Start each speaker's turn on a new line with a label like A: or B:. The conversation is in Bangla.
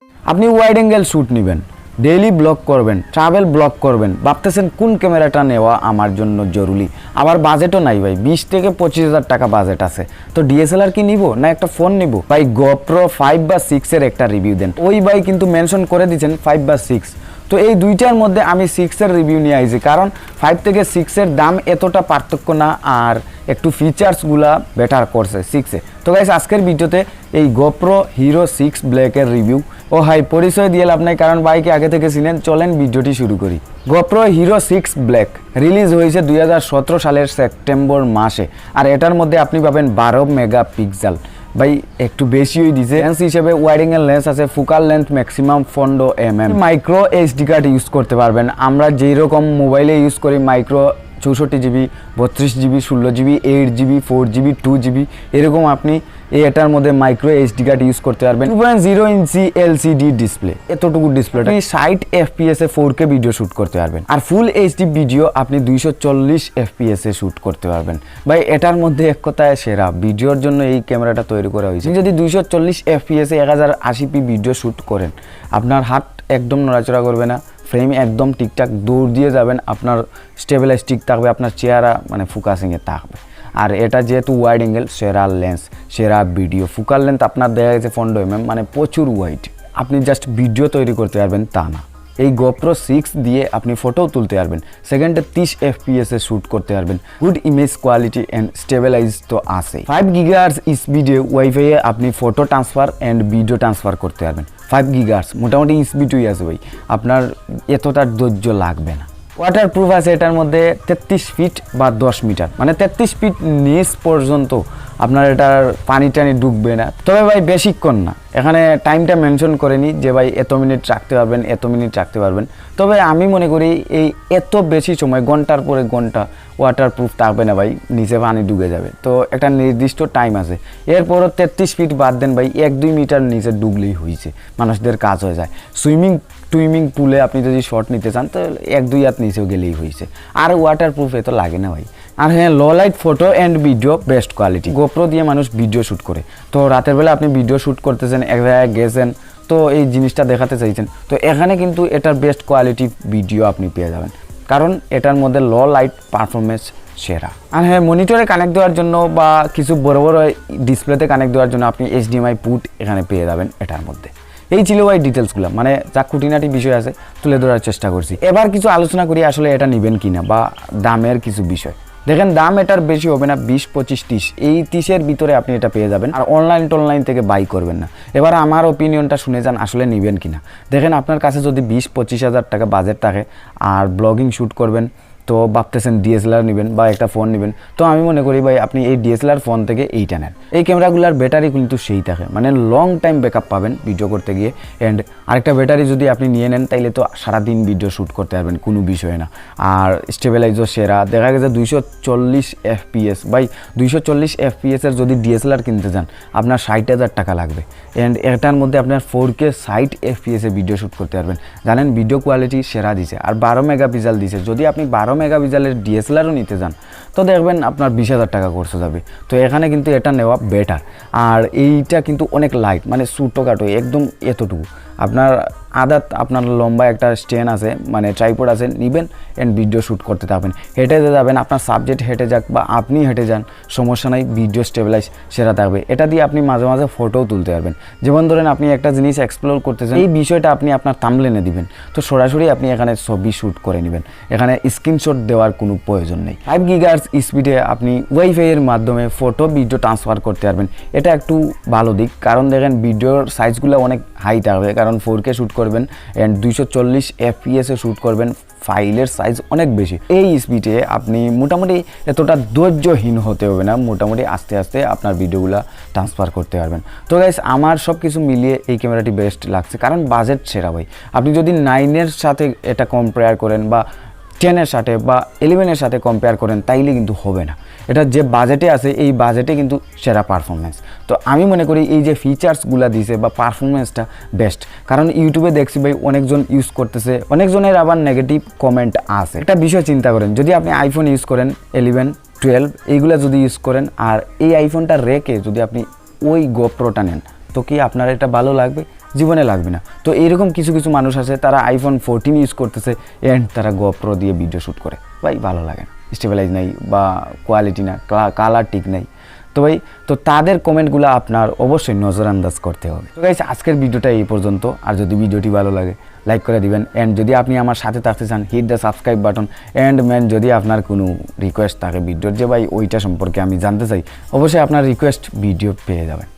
A: আপনি ওয়াইড অ্যাঙ্গেল শ্যুট নেবেন, ডেইলি ব্লগ করবেন, ট্রাভেল ব্লগ করবেন, ভাবতেছেন কোন ক্যামেরাটা নেওয়া আমার জন্য জরুরি, আবার বাজেটও নাই ভাই, 20 থেকে 25,000 টাকা বাজেট আছে, তো ডিএসএলআর কি নিব না একটা ফোন নিব? ভাই গোপ্রো 5 বা 6 এর একটা রিভিউ দেন। ওই ভাই কিন্তু মেনশন করে দিচ্ছেন 5 বা 6, তো এই দুইটার মধ্যে আমি 6 এর রিভিউ নিয়ে আইছি, কারণ 5 থেকে 6 এর দাম এতটা পার্থক্য না, আর একটু ফিচার্সগুলা বেটার করছে 6 এ। তো গাইস আজকের ভিডিওতে এই গোপ্রো হিরো 6 ব্ল্যাকের রিভিউ। ও হাই, পরিচয় দিয়ে লাভ নাই কারণ বাইকে আগে থেকে ছিলেন। চলেন ভিডিওটি শুরু করি। গোপ্রো হিরো 6 ব্ল্যাক রিলিজ হয়েছে 2017 সালের সেপ্টেম্বর মাসে, আর এটার মধ্যে আপনি পাবেন 12 মেগাপিক্সেল। ভাই একটু বেশিই দিছে। লেন্স হিসেবে ওয়াইড অ্যাঙ্গেল লেন্স আছে, focal length maximum 14 mm। Micro HD card use করতে পারবেন। আমরা যেই রকম মোবাইলে ইউজ করি micro 64 GB, 32 GB, 16 GB, 8 GB, 4 GB, 2 GB, এরকম আপনি এটার মধ্যে মাইক্রো এইচডি কার্ড ইউজ করতে পারবেন। 2.0 ইঞ্চি এলসিডি ডিসপ্লে, এতটুকু ডিসপ্লেটা আপনি 60 FPS এ 4K ভিডিও শ্যুট করতে পারবেন, আর ফুল এইচডি ভিডিও আপনি 240 FPS এ শ্যুট করতে পারবেন। ভাই এটার মধ্যে এক কথায় সেরা, ভিডিওর জন্য এই ক্যামেরাটা তৈরি করা হয়েছে। যদি 240 FPS এ 1080p ভিডিও শ্যুট করেন, আপনার হাত একদম নড়াচড়া করবে না, ফ্রেম একদম ঠিকঠাক দৌড় দিয়ে যাবেন, আপনার স্টেবিলাইজ ঠিক থাকবে, আপনার চেহারা মানে ফোকাসিংয়ে থাকবে। আর এটা যেহেতু ওয়াইড অ্যাঙ্গেল, সেরা লেন্স, সেরা ভিডিও। ফোকাল লেন্থ আপনার দেখা গেছে 15 mm, মানে প্রচুর ওয়াইড। আপনি জাস্ট ভিডিও তৈরি করতে পারবেন তা না, এই গোপ্রো 6 দিয়ে আপনি ফটোও তুলতে পারবেন, সেকেন্ডে 30 FPS এ শ্যুট করতে পারবেন। Good image quality and stabilize তো আছে। 5 GHz স্পিডে ওয়াইফাই এ আপনি photo transfer and video transfer করতে পারবেন। 5 GHz মোটামুটি স্পিডই আছে ভাই, আপনার এতটা ধৈর্য লাগবে না। ওয়াটার প্রুফ আছে এটার মধ্যে 33 ফিট বা 10 মিটার, মানে 33 ফিট নিচ পর্যন্ত আপনার এটার পানি টানি ঢুকবে না। তবে ভাই বেশিক্ষণ না, এখানে টাইমটা মেনশন করেনি যে ভাই এত মিনিট রাখতে পারবেন, এত মিনিট রাখতে পারবেন। তবে আমি মনে করি এই এত বেশি সময়, ঘন্টার পরে ঘন্টা ওয়াটার প্রুফ থাকবে না ভাই, নিচে পানি ঢুকে যাবে। তো একটা নির্দিষ্ট টাইম আছে, এরপরও 33 ফিট বাদ দেন ভাই, 1-2 মিটার নিচে ডুবলেই হয়েছে, মানুষদের কাজ হয়ে যায়। সুইমিং পুলে আপনি যদি শর্ট নিতে চান তো 1-2 হাত নিচেও গেলেই হয়েছে, আর ওয়াটার প্রুফ এত লাগে না ভাই। আর হ্যাঁ, low light photo and video best quality. GoPro দিয়ে মানুষ ভিডিও শ্যুট করে, তো রাতের বেলা আপনি ভিডিও শ্যুট করতেছেন, এক জায়গায় গেছেন, তো এই জিনিসটা দেখাতে চাইছেন, তো এখানে কিন্তু এটার বেস্ট কোয়ালিটি ভিডিও আপনি পেয়ে যাবেন, কারণ এটার মধ্যে লো লাইট পারফরমেন্স সেরা। আর হ্যাঁ, মনিটরে কানেক্ট দেওয়ার জন্য বা কিছু বড় বড় ডিসপ্লেতে কানেক্ট দেওয়ার জন্য আপনি HDMI পুট এখানে পেয়ে যাবেন এটার মধ্যে। এই ছিল ভাই ডিটেলসগুলো, মানে যা খুঁটিনাটি বিষয় আছে তুলে ধরার চেষ্টা করছি। এবার কিছু আলোচনা করি আসলে এটা নেবেন কিনা বা দামের কিছু বিষয়। দেখেন দাম এটার বেশি হবে না, 20, 25, 30, এই 30-এর ভিতরে আপনি এটা পেয়ে যাবেন, আর অনলাইন থেকে বাই করবেন না। এবার আমার ওপিনিয়নটা শুনে যান আসলে নেবেন কিনা। দেখেন আপনার কাছে যদি 20-25 হাজার টাকা বাজেট থাকে আর ব্লগিং শ্যুট করবেন, তো ভাবতেছেন ডিএসএলআর নেবেন বা একটা ফোন নেবেন, তো আমি মনে করি ভাই আপনি এই ডিএসএলআর ফোন থেকে এইটা নেন। এই ক্যামেরাগুলোর ব্যাটারি কিন্তু সেই থাকে, মানে লং টাইম ব্যাকআপ পাবেন ভিডিও করতে গিয়ে। অ্যান্ড আরেকটা ব্যাটারি যদি আপনি নিয়ে নেন তাইলে তো সারাদিন ভিডিও শ্যুট করতে পারবেন, কোনো বিষয় না। আর স্টেবিলাইজও সেরা, দেখা গেছে 240 FPS। ভাই 240 FPS এর যদি ডিএসএলআর কিনতে চান আপনার 60,000 টাকা লাগবে, অ্যান্ড এটার মধ্যে আপনার 4K 60 FPS এ ভিডিও শ্যুট করতে পারবেন। জানেন ভিডিও কোয়ালিটি সেরা দিছে, আর 12 মেগাপিক্সেল দিছে। যদি আপনি 12 মেগাপিক্সেলের ডিএসএলআরও নিতে যান তো দেখবেন আপনার 20,000 টাকা খরচ যাবে। তো এখানে কিন্তু এটা নেওয়া বেটার। আর এইটা কিন্তু অনেক লাইট, মানে ছোটোখাটো একদম এতটুকু, আপনার আপনার লম্বা একটা স্ট্যান্ড আছে, মানে ট্রাইপড আছে, নেবেন অ্যান্ড ভিডিও শ্যুট করতে থাকবেন। হেঁটে যাবেন, আপনার সাবজেক্ট হেঁটে যাক বা আপনি হেঁটে যান, সমস্যা নাই, ভিডিও স্টেবিলাইজ সেরা থাকবে। এটা দিয়ে আপনি মাঝে মাঝে ফটোও তুলতে পারবেন। যেমন ধরেন আপনি একটা জিনিস এক্সপ্লোর করতেছেন, এই বিষয়টা আপনি আপনার থাম্বনেলে দিবেন, তো সরাসরি আপনি এখানে ছবি শ্যুট করে নেবেন, এখানে স্ক্রিনশট দেওয়ার কোনো প্রয়োজন নেই। 5 GHz স্পিডে আপনি ওয়াইফাই এর মাধ্যমে ফটো ভিডিও ট্রান্সফার করতে পারবেন, এটা একটু ভালো দিক। কারণ দেখেন ভিডিওর সাইজগুলো অনেক হাই থাকবে, কারণ 4K শ্যুট করবেন অ্যান্ড 240 FPS এ শ্যুট করবেন, ফাইলের সাইজ অনেক বেশি। এই স্পিডে আপনি মোটামুটি এতটা ধৈর্যহীন হতে হবে না, মোটামুটি আস্তে আস্তে আপনার ভিডিওগুলো ট্রান্সফার করতে পারবেন। তো গাইস আমার সব কিছু মিলিয়ে এই ক্যামেরাটি বেস্ট লাগছে, কারণ বাজেট সেরা ভাই। আপনি যদি 9-এর সাথে এটা কম্পেয়ার করেন বা 10-এর সাথে বা 11-এর সাথে কম্পেয়ার করেন তাইলে কিন্তু হবে না। এটা যে বাজেটে আছে এই বাজেটে কিন্তু সেরা পারফরমেন্স। তো আমি মনে করি এই যে ফিচার্সগুলো দিছে বা পারফরমেন্সটা বেস্ট, কারণ ইউটিউবে দেখছি ভাই অনেকজন ইউজ করতেছে, অনেকজনের আবার নেগেটিভ কমেন্ট আছে। একটা বিষয় চিন্তা করেন, যদি আপনি আইফোন ইউজ করেন 11, 12 এইগুলো যদি ইউজ করেন, আর এই আইফোনটা রেখে যদি আপনি ওই গোপ্রোটা নেন, তো কি আপনার এটা ভালো লাগবে? জীবনে লাগবে না। তো এইরকম কিছু কিছু মানুষ আছে তারা আইফোন 14 ইউজ করতেছে অ্যান্ড তারা গোপ্রো দিয়ে ভিডিও শ্যুট করে, ভাই ভালো লাগে না, স্টেবিলাইজ নাই বা কোয়ালিটি না, কালার ঠিক নাই। তো ভাই তো তাদের কমেন্টগুলো আপনার অবশ্যই নজরআন্দাজ করতে হবে। তো গাইস আজকের ভিডিওটা এই পর্যন্ত। আর যদি ভিডিওটি ভালো লাগে লাইক করে দিবেন, অ্যান্ড যদি আপনি আমার সাথে থাকতে চান hit the subscribe button. And man যদি আপনার কোনো রিকোয়েস্ট থাকে ভিডিওর যে ভাই ওইটা সম্পর্কে আমি জানতে চাই, অবশ্যই আপনার রিকোয়েস্ট ভিডিও পেয়ে যাবেন।